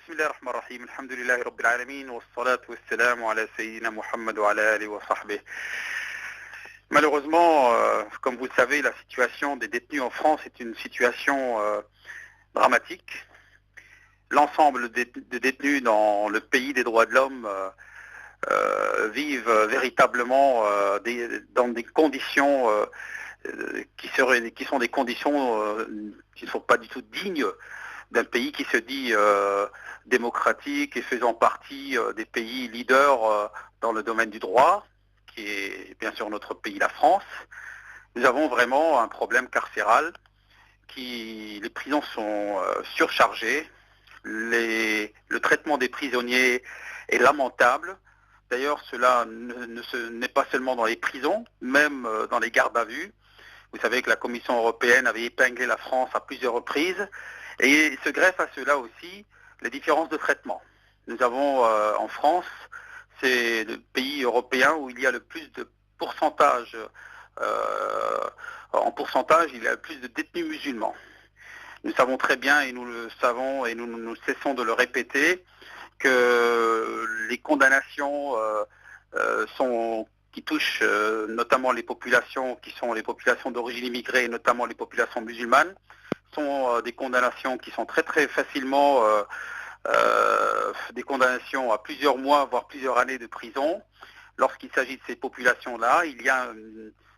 بسم الله الرحمن الرحيم الحمد لله رب العالمين والصلاة والسلام على سيدنا Muhammad wa ala alihi wa sahbihi. Malheureusement, comme vous le savez, la situation des détenus en France est une situation dramatique. L'ensemble des détenus dans le pays des droits de l'homme vivent véritablement dans des conditions qui sont des conditions qui ne sont pas du tout dignes d'un pays qui se dit démocratique et faisant partie des pays leaders dans le domaine du droit, qui est bien sûr notre pays, la France. Nous avons vraiment un problème carcéral, les prisons sont surchargées, le traitement des prisonniers est lamentable. D'ailleurs, cela n'est pas seulement dans les prisons, même dans les gardes à vue. Vous savez que la Commission européenne avait épinglé la France à plusieurs reprises. Et il se greffe à cela aussi les différences de traitement. Nous avons en France, c'est le pays européen où il y a le plus de pourcentage, en pourcentage, il y a le plus de détenus musulmans. Nous savons très bien, et nous le savons, et nous cessons de le répéter, que les condamnations qui touchent notamment les populations qui sont les populations d'origine immigrée, et notamment les populations musulmanes, sont des condamnations qui sont très très facilement des condamnations à plusieurs mois, voire plusieurs années de prison. Lorsqu'il s'agit de ces populations-là, il y a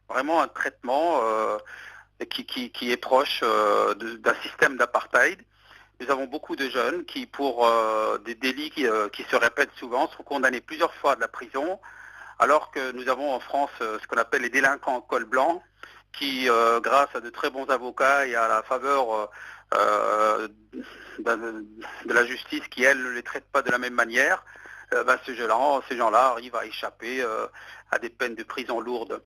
vraiment un traitement qui est proche d'un système d'apartheid. Nous avons beaucoup de jeunes qui, pour des délits qui se répètent souvent, sont condamnés plusieurs fois de la prison, alors que nous avons en France ce qu'on appelle les délinquants en col blanc, qui, grâce à de très bons avocats et à la faveur de la justice qui, elle, ne les traite pas de la même manière, ces gens-là arrivent à échapper à des peines de prison lourdes.